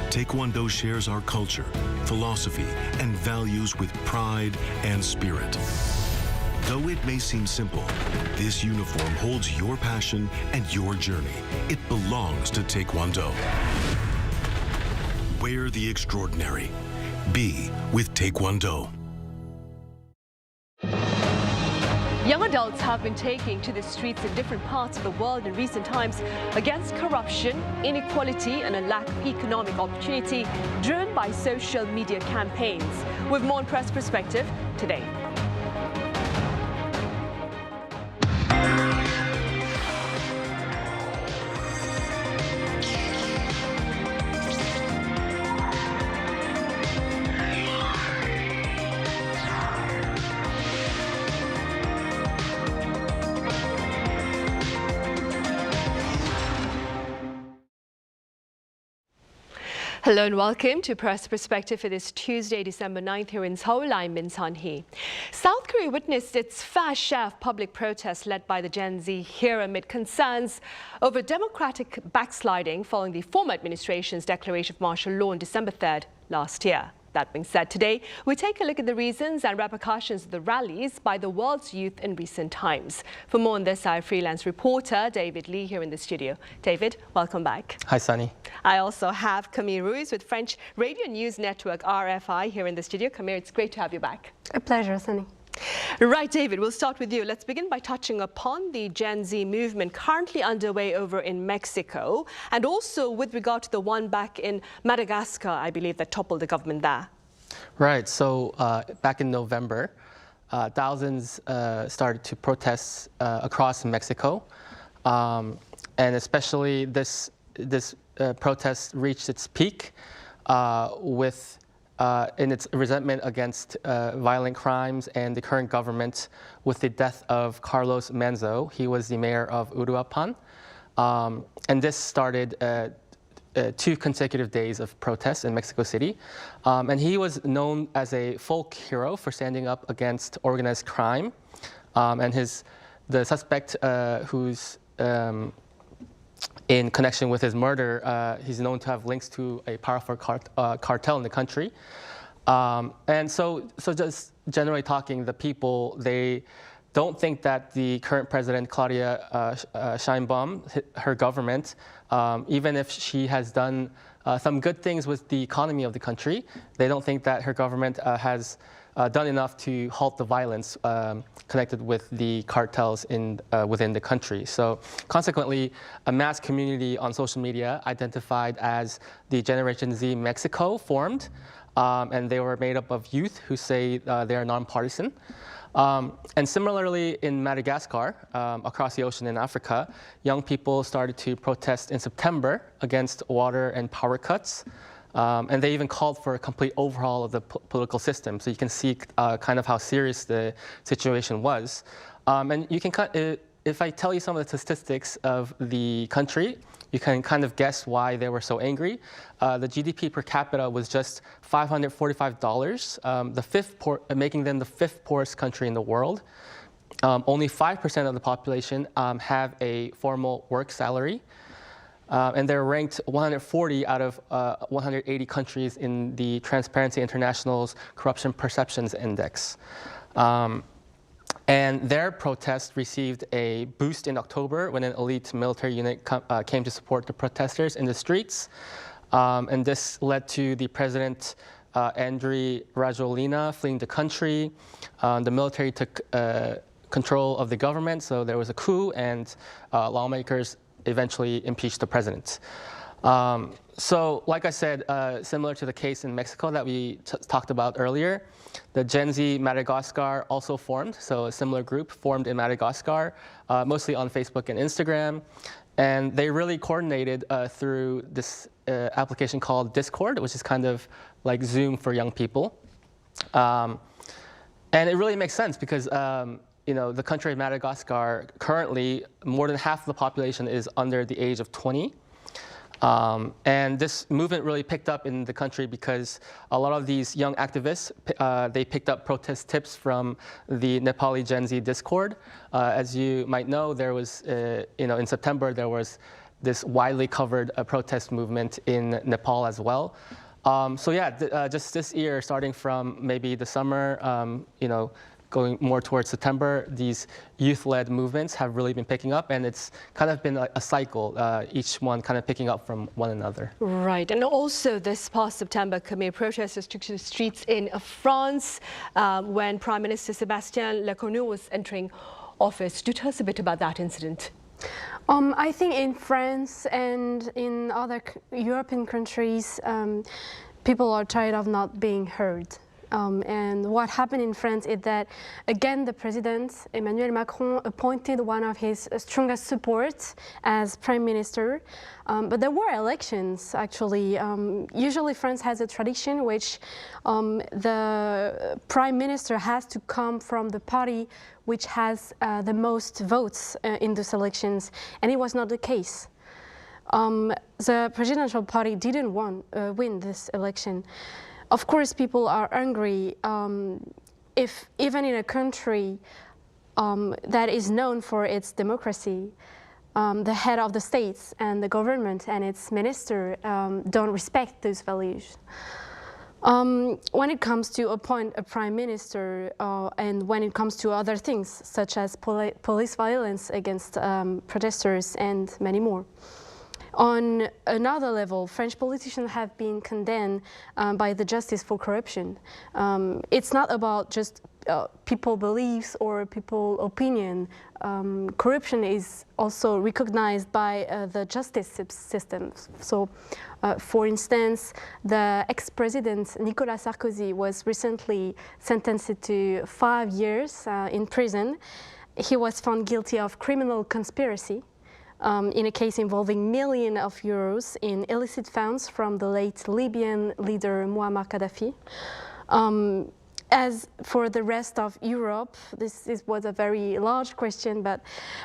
Taekwondo shares our culture, philosophy, and values with pride and spirit. Though it may seem simple, this uniform holds your passion and your journey. It belongs to Taekwondo. Wear the extraordinary. Be with Taekwondo. Young adults have been taking to the streets in different parts of the world in recent times against corruption, inequality, and a lack of economic opportunity driven by social media campaigns. With more on Press Perspective today. Hello and welcome to Press Perspective for this Tuesday, December 9th here in Seoul. I'm Min Sun-hee. South Korea witnessed its fair share of public protests led by the Gen Z here amid concerns over democratic backsliding following the former administration's declaration of martial law on December 3rd last year. That being said, today we take a look at the reasons and repercussions of the rallies by the world's youth in recent times. For more on this, our freelance reporter David Lee here in the studio. David, welcome back. Hi, Sunny. I also have Camille Ruiz with French Radio News Network RFI here in the studio. Camille, it's great to have you back. A pleasure, Sunny. Right, David, we'll start with you. Let's begin by touching upon the Gen Z movement currently underway over in Mexico, and also with regard to the one back in Madagascar, I believe, that toppled the government there. Right. So back in November, thousands started to protest across Mexico, and especially this protest reached its peak in its resentment against violent crimes and the current government with the death of Carlos Manzo. He was the mayor of Uruapan. And this started 2 consecutive days of protests in Mexico City. And he was known as a folk hero for standing up against organized crime. And the suspect who's in connection with his murder, he's known to have links to a powerful cartel in the country. And so just generally talking, the people, they don't think that the current president, Claudia Sheinbaum, her government, even if she has done some good things with the economy of the country, they don't think that her government has done enough to halt the violence connected with the cartels within the country. So consequently, a mass community on social media identified as the Generation Z Mexico formed, and they were made up of youth who say they are nonpartisan. And similarly, in Madagascar, across the ocean in Africa, young people started to protest in September against water and power cuts. And they even called for a complete overhaul of the political system. So you can see kind of how serious the situation was. And you can, if I tell you some of the statistics of the country, you can kind of guess why they were so angry. The GDP per capita was just $545, making them the 5th poorest country in the world. Only 5% of the population have a formal work salary. And they're ranked 140 out of 180 countries in the Transparency International's Corruption Perceptions Index. And their protest received a boost in October when an elite military unit came to support the protesters in the streets. And this led to the president, Andry Rajoelina, fleeing the country. The military took control of the government, so there was a coup, and lawmakers eventually impeached the president. So, like I said, similar to the case in Mexico that we talked about earlier, the Gen Z Madagascar also formed. So a similar group formed in Madagascar, mostly on Facebook and Instagram. And they really coordinated through this application called Discord, which is kind of like Zoom for young people. And it really makes sense because the country of Madagascar, currently more than half of the population is under the age of 20. And this movement really picked up in the country because a lot of these young activists, they picked up protest tips from the Nepali Gen Z Discord. As you might know, there was, in September, there was this widely covered protest movement in Nepal as well. Just this year, starting from maybe the summer, going more towards September, these youth-led movements have really been picking up, and it's kind of been a cycle, each one kind of picking up from one another. Right, and also this past September, Khmer protesters took to the streets in France when Prime Minister Sébastien Lecornu was entering office. Do tell us a bit about that incident. I think in France and in other European countries, people are tired of not being heard. And what happened in France is that, again, the president, Emmanuel Macron, appointed one of his strongest supports as prime minister. But there were elections, actually. Usually France has a tradition which the prime minister has to come from the party which has the most votes in those elections. And it was not the case. The presidential party didn't win this election. Of course, people are angry if even in a country that is known for its democracy, the head of the states and the government and its minister don't respect those values. When it comes to appoint a prime minister and when it comes to other things, such as police violence against protesters and many more. On another level, French politicians have been condemned by the Justice for Corruption. It's not about just people beliefs or people opinion. Corruption is also recognized by the justice system. So, for instance, the ex-president Nicolas Sarkozy was recently sentenced to 5 years in prison. He was found guilty of criminal conspiracy. In a case involving millions of euros in illicit funds from the late Libyan leader Muammar Gaddafi. As for the rest of Europe, this was a very large question, but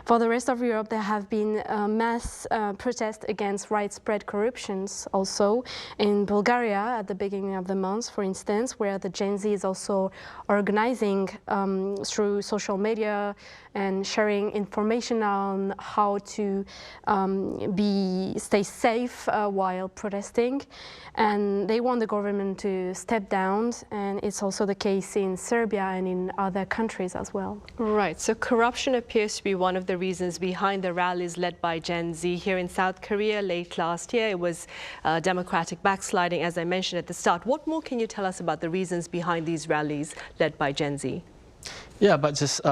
for the rest of Europe, there have been mass protests against widespread corruptions also in Bulgaria at the beginning of the month, for instance, where the Gen Z is also organizing through social media and sharing information on how to stay safe while protesting. And they want the government to step down, and it's also the case in Serbia and in other countries as well. Right, so corruption appears to be one of the reasons behind the rallies led by Gen Z here in South Korea late last year. It was democratic backsliding, as I mentioned at the start. What more can you tell us about the reasons behind these rallies led by Gen Z? Yeah, but just,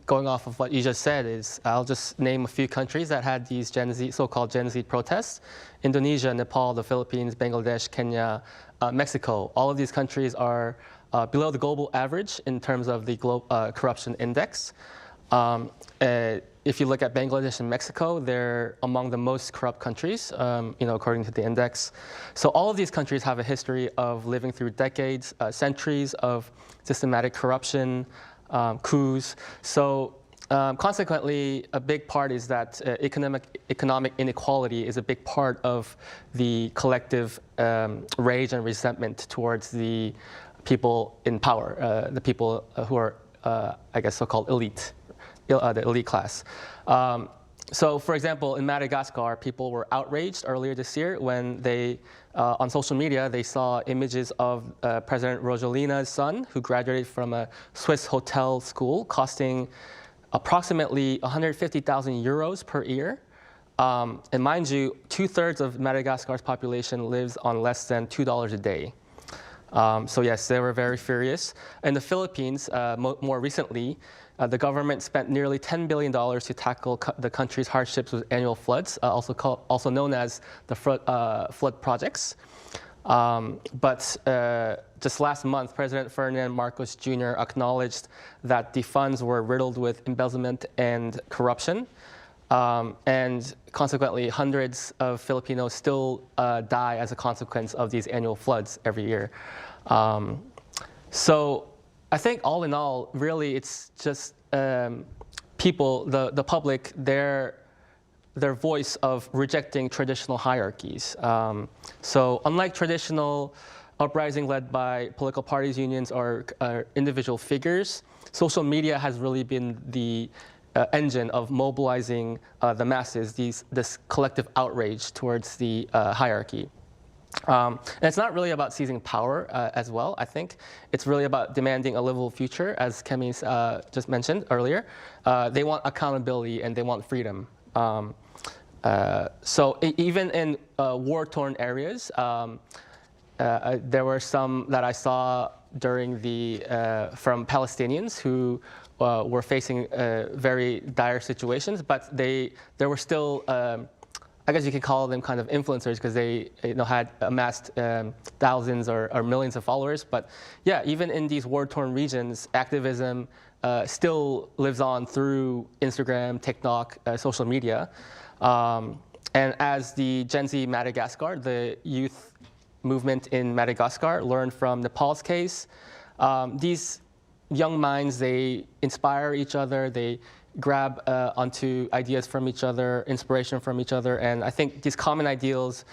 going off of what you just said is, I'll just name a few countries that had these so-called Gen Z protests. Indonesia, Nepal, the Philippines, Bangladesh, Kenya, Mexico. All of these countries are below the global average in terms of the corruption index. If you look at Bangladesh and Mexico, they're among the most corrupt countries, according to the index. So all of these countries have a history of living through decades, centuries of systematic corruption, coups. So consequently, a big part is that economic inequality is a big part of the collective rage and resentment towards the people in power, the people who are, I guess, so-called elite, the elite class. So, for example, in Madagascar, people were outraged earlier this year when they, on social media, they saw images of President Rojolina's son, who graduated from a Swiss hotel school, costing approximately 150,000 euros per year. And mind you, 2/3 of Madagascar's population lives on less than $2 a day. So yes, they were very furious. In the Philippines, more recently, the government spent nearly $10 billion to tackle the country's hardships with annual floods, also known as the flood projects. But just last month, President Ferdinand Marcos Jr. acknowledged that the funds were riddled with embezzlement and corruption. And consequently, hundreds of Filipinos still die as a consequence of these annual floods every year. So I think all in all, really, it's just people, the public, their voice of rejecting traditional hierarchies. So unlike traditional uprising led by political parties, unions, or individual figures, social media has really been the engine of mobilizing the masses, this collective outrage towards the hierarchy. And it's not really about seizing power as well, I think. It's really about demanding a livable future, as Kemi's just mentioned earlier. They want accountability and they want freedom. So even in war-torn areas, there were some that I saw during from Palestinians who were facing very dire situations, but there were still, I guess you could call them kind of influencers because they had amassed thousands or millions of followers. But yeah, even in these war-torn regions, activism still lives on through Instagram, TikTok, social media. And as the Gen Z Madagascar, the youth movement in Madagascar, learned from Nepal's case, these young minds, they inspire each other, they grab onto ideas from each other, inspiration from each other, and I think these common ideals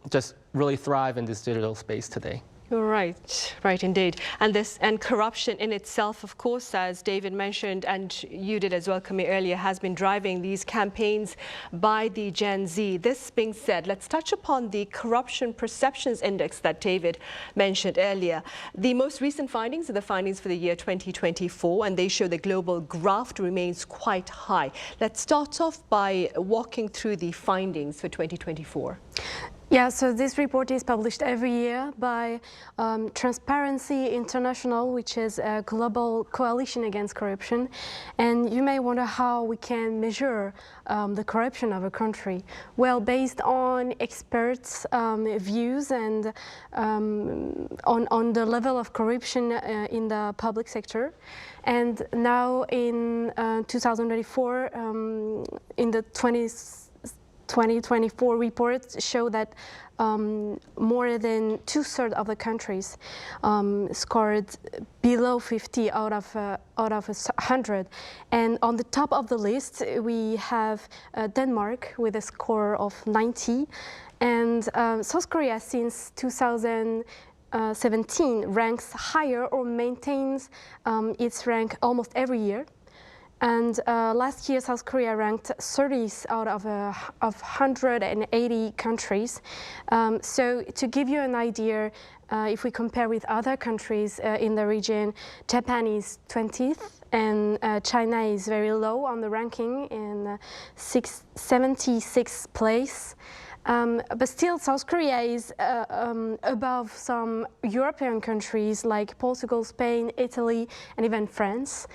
just really thrive in this digital space today. Right, right indeed. And corruption in itself, of course, as David mentioned, and you did as well, Kami, earlier, has been driving these campaigns by the Gen Z. This being said, let's touch upon the Corruption Perceptions Index that David mentioned earlier. The most recent findings are the findings for the year 2024, and they show the global graft remains quite high. Let's start off by walking through the findings for 2024. Yeah, so this report is published every year by Transparency International, which is a global coalition against corruption. And you may wonder how we can measure the corruption of a country. Well, based on experts' views and on the level of corruption in the public sector. And now in 2024, in the 2024 reports show that more than 2/3 of the countries scored below 50 out of 100. And on the top of the list, we have Denmark with a score of 90. And South Korea, since 2017, ranks higher or maintains its rank almost every year. And last year, South Korea ranked 30th out of 180 countries. So to give you an idea, if we compare with other countries in the region, Japan is 20th, and China is very low on the ranking in 76th place. But still, South Korea is above some European countries like Portugal, Spain, Italy, and even France.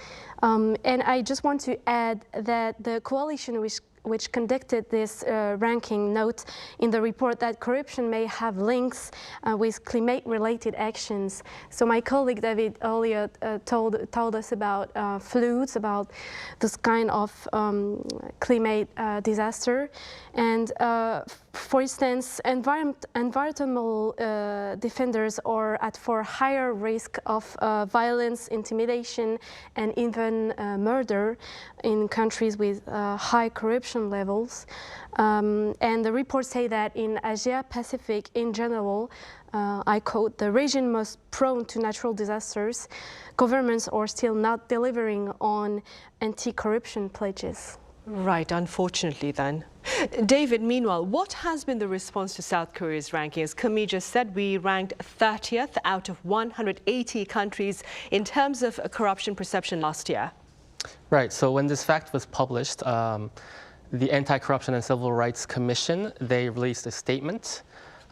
And I just want to add that the coalition which conducted this ranking note in the report that corruption may have links with climate-related actions. So my colleague David earlier told us about floods, about this kind of climate disaster. And for instance, environmental defenders are at for higher risk of violence, intimidation, and even murder in countries with high corruption levels. And the reports say that in Asia Pacific in general, I quote, the region most prone to natural disasters, governments are still not delivering on anti-corruption pledges. Right, unfortunately then. David, meanwhile, what has been the response to South Korea's ranking? As Kami just said, we ranked 30th out of 180 countries in terms of corruption perception last year. Right, so when this fact was published, the Anti-Corruption and Civil Rights Commission, they released a statement.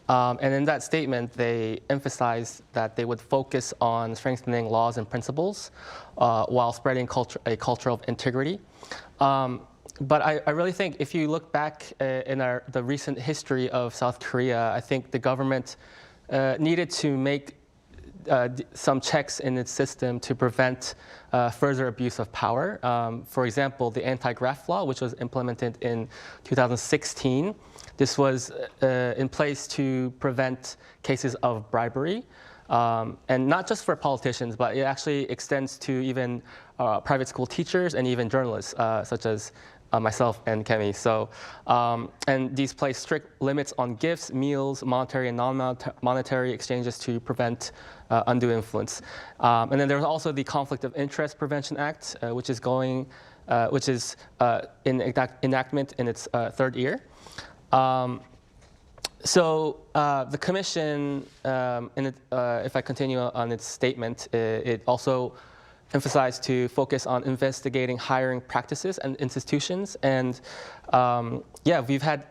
And in that statement, they emphasized that they would focus on strengthening laws and principles while spreading a culture of integrity. But I really think if you look back in the recent history of South Korea, I think the government needed to make some checks in its system to prevent further abuse of power. For example, the anti-graft law, which was implemented in 2016, this was in place to prevent cases of bribery. And not just for politicians, but it actually extends to even private school teachers and even journalists, such as myself and Kemi. So, and these place strict limits on gifts, meals, monetary and non-monetary exchanges to prevent undue influence. And then there's also the Conflict of Interest Prevention Act, which is in enactment in its third year. So the Commission, if I continue on its statement, it also emphasized to focus on investigating hiring practices and institutions. And yeah, we've had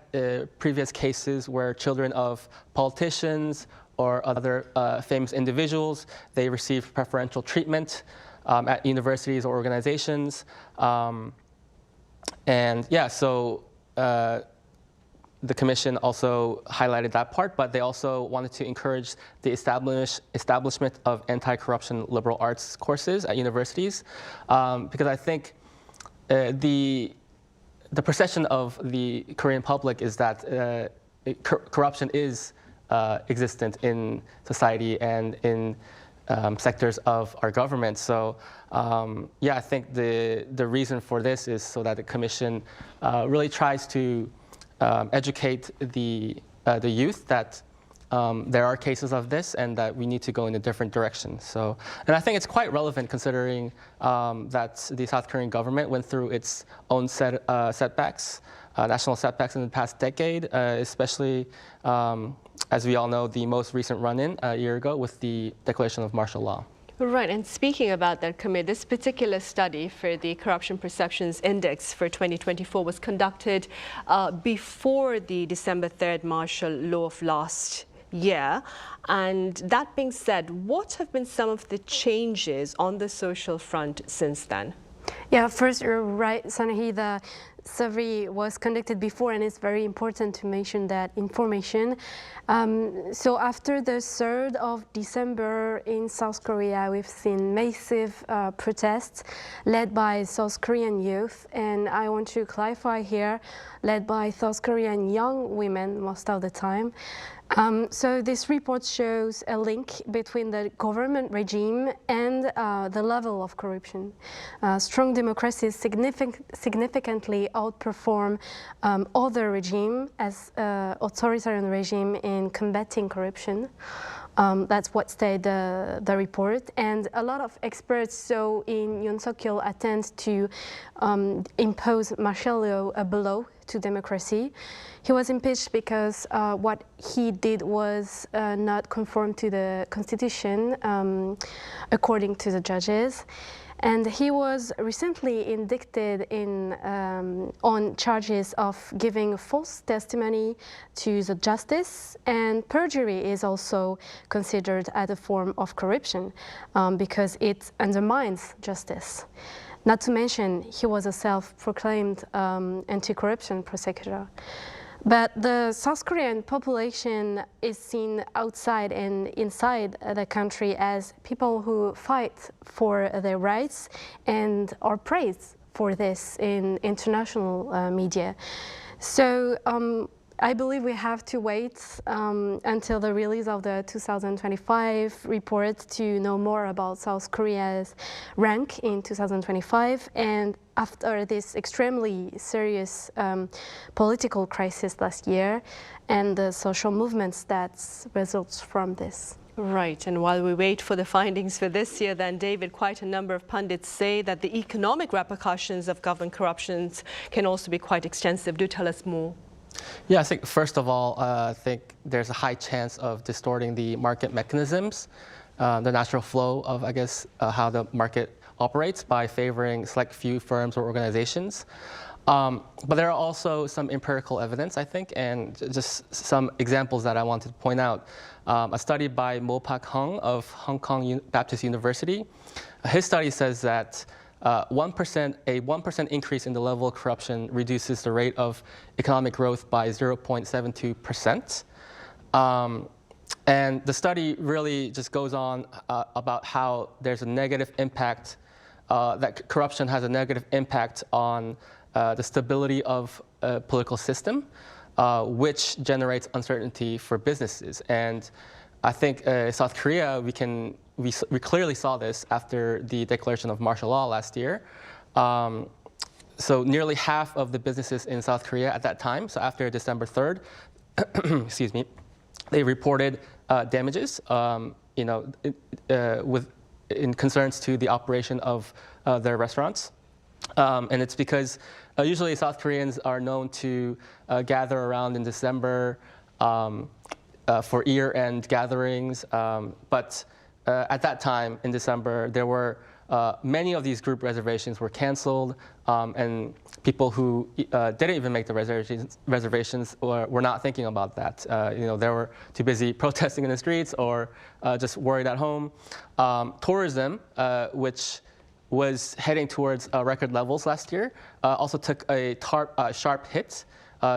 previous cases where children of politicians or other famous individuals, they received preferential treatment at universities or organizations. And yeah, so the Commission also highlighted that part, but they also wanted to encourage the establishment of anti-corruption liberal arts courses at universities, because I think the perception of the Korean public is that corruption is existent in society and in sectors of our government. So yeah, I think the reason for this is so that the Commission really tries to educate the youth that there are cases of this and that we need to go in a different direction. So, and I think it's quite relevant considering that the South Korean government went through its own setbacks, national setbacks in the past decade, especially as we all know, the most recent run-in a year ago with the declaration of martial law. Right, and speaking about that, Kamir, this particular study for the Corruption Perceptions Index for 2024 was conducted before the December 3rd martial law of last year. And that being said, what have been some of the changes on the social front since then? Yeah, first, you're right, Sanahi, the survey was conducted before, and it's very important to mention that information. So after the 3rd of December in South Korea, we've seen massive protests led by South Korean youth, and I want to clarify here, led by South Korean young women most of the time. So this report shows a link between the government regime and the level of corruption. Strong democracies significantly outperform other regimes as authoritarian regime in combating corruption. That's what said the report. And a lot of experts saw in Yoon Suk-yeol attempt to impose martial law a blow to democracy. He was impeached because what he did was not conform to the constitution, according to the judges. And he was recently indicted on charges of giving false testimony to the justice, and perjury is also considered as a form of corruption because it undermines justice. Not to mention, he was a self-proclaimed anti-corruption prosecutor. But the South Korean population is seen outside and inside the country as people who fight for their rights and are praised for this in international media. So I believe we have to wait until the release of the 2025 report to know more about South Korea's rank in 2025. And after this extremely serious political crisis last year and the social movements that results from this. Right, and while we wait for the findings for this year, then, David, quite a number of pundits say that the economic repercussions of government corruptions can also be quite extensive. Do tell us more. Yeah, I think first of all, I think there's a high chance of distorting the market mechanisms, the natural flow of, I guess, how the market operates by favoring select few firms or organizations. But there are also some empirical evidence, I think, and just some examples that I wanted to point out. A study by Mo Pak-hung of Hong Kong Baptist University. His study says that a 1% increase in the level of corruption reduces the rate of economic growth by 0.72%. And the study really just goes on about how there's a negative impact, that corruption has a negative impact on the stability of a political system, which generates uncertainty for businesses. And I think South Korea, we clearly saw this after the declaration of martial law last year. So nearly half of the businesses in South Korea at that time, so after December 3rd, excuse me, they reported damages, in concerns to the operation of their restaurants. And it's because usually South Koreans are known to gather around in December for year-end gatherings. But at that time in December, there were many of these group reservations were canceled, and people who didn't even make the reservations were not thinking about that. They were too busy protesting in the streets or just worried at home. Tourism, which was heading towards record levels last year, also took a sharp hit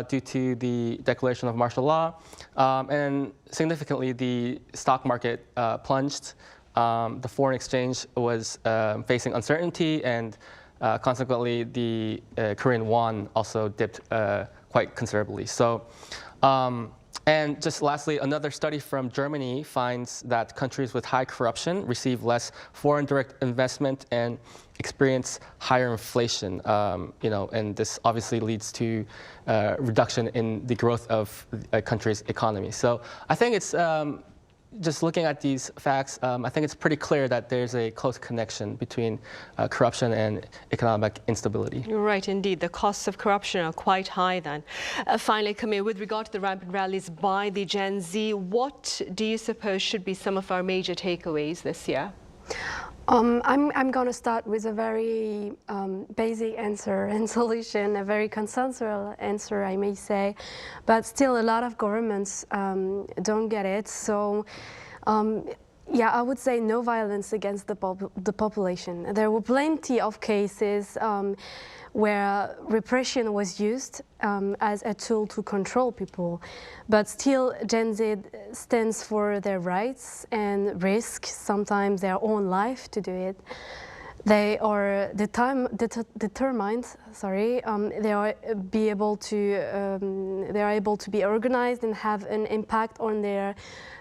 due to the declaration of martial law. And significantly, the stock market plunged. The foreign exchange was facing uncertainty, and consequently, the Korean won also dipped quite considerably. So, and just lastly, another study from Germany finds that countries with high corruption receive less foreign direct investment and experience higher inflation. And this obviously leads to reduction in the growth of a country's economy. So I think it's just looking at these facts, I think it's pretty clear that there's a close connection between corruption and economic instability. You're right, indeed. The costs of corruption are quite high then. Finally, Camille, with regard to the rampant rallies by the Gen Z, what do you suppose should be some of our major takeaways this year? I'm going to start with a very basic answer and solution, a very consensual answer, I may say, but still a lot of governments don't get it. So, yeah, I would say no violence against the population. There were plenty of cases where repression was used as a tool to control people. But still, Gen Z stands for their rights and risk sometimes their own life to do it. They are determined. They are able to be organized and have an impact on their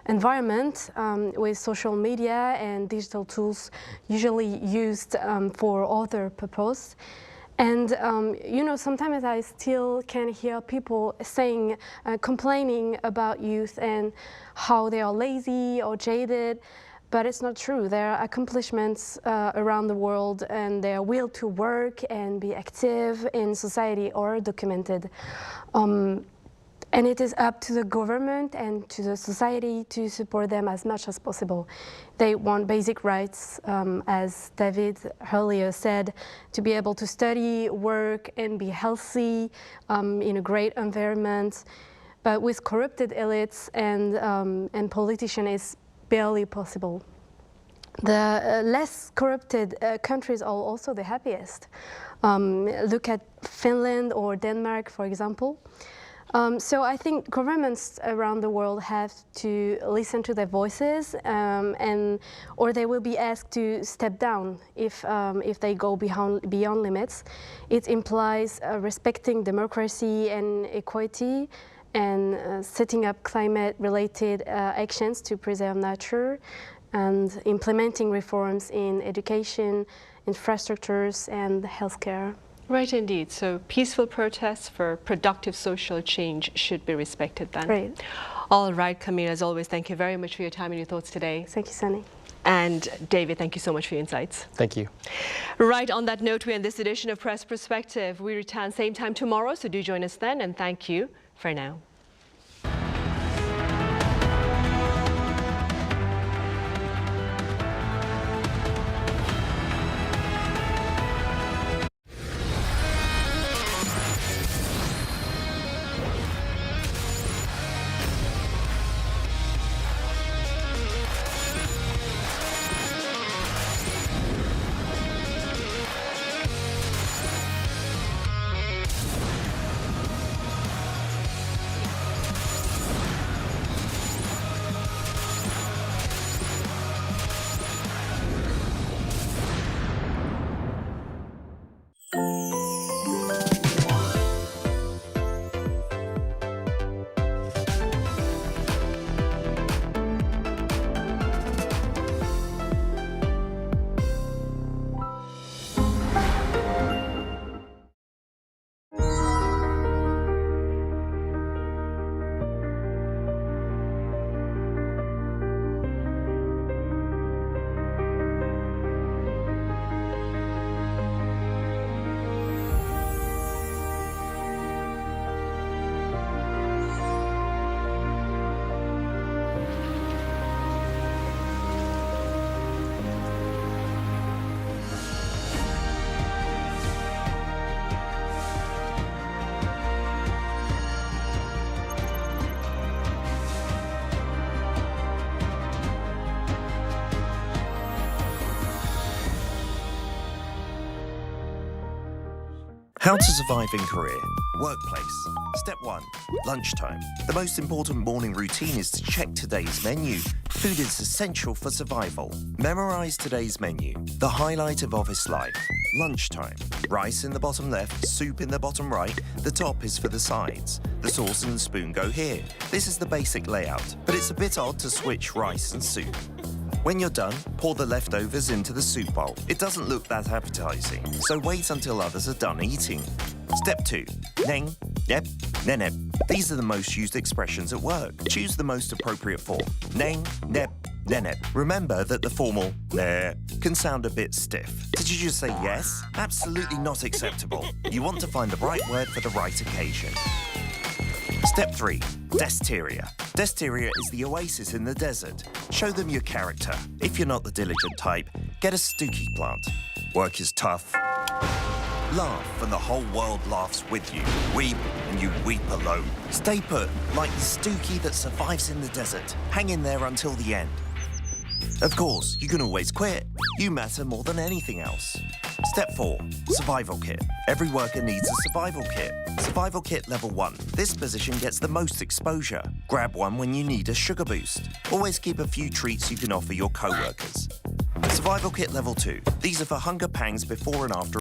environment with social media and digital tools, usually used for other purpose. And sometimes I still can hear people saying, complaining about youth and how they are lazy or jaded. But it's not true. Their accomplishments around the world and their will to work and be active in society are documented. And it is up to the government and to the society to support them as much as possible. They want basic rights, as David earlier said, to be able to study, work, and be healthy in a great environment. But with corrupted elites and politicians, it's barely possible. The less corrupted countries are also the happiest. Look at Finland or Denmark, for example. So I think governments around the world have to listen to their voices, or they will be asked to step down if they go beyond limits. It implies respecting democracy and equality, and setting up climate-related actions to preserve nature, and implementing reforms in education, infrastructures, and healthcare. Right, indeed. So peaceful protests for productive social change should be respected then. Right. All right, Camille, as always, thank you very much for your time and your thoughts today. Thank you, Sunny. And David, thank you so much for your insights. Thank you. Right, on that note, we end this edition of Press Perspective. We return same time tomorrow, so do join us then, and thank you for now. How to survive in Korea. Workplace. Step 1. Lunchtime. The most important morning routine is to check today's menu. Food is essential for survival. Memorize today's menu. The highlight of office life. Lunchtime. Rice in the bottom left, soup in the bottom right. The top is for the sides. The sauce and the spoon go here. This is the basic layout, but it's a bit odd to switch rice and soup. When you're done, pour the leftovers into the soup bowl. It doesn't look that appetizing, so wait until others are done eating. Step 2. Neng, nep, nenep. These are the most used expressions at work. Choose the most appropriate form. Neng, nep, nenep. Remember that the formal ne can sound a bit stiff. Did you just say yes? Absolutely not acceptable. You want to find the right word for the right occasion. Step 3. Desteria. Desteria is the oasis in the desert. Show them your character. If you're not the diligent type, get a stooky plant. Work is tough. Laugh and the whole world laughs with you. Weep and you weep alone. Stay put, like the stooky that survives in the desert. Hang in there until the end. Of course, you can always quit. You matter more than anything else. Step 4. Survival kit. Every worker needs a survival kit. Survival kit level 1. This position gets the most exposure. Grab one when you need a sugar boost. Always keep a few treats you can offer your co-workers. Survival kit level 2. These are for hunger pangs before and after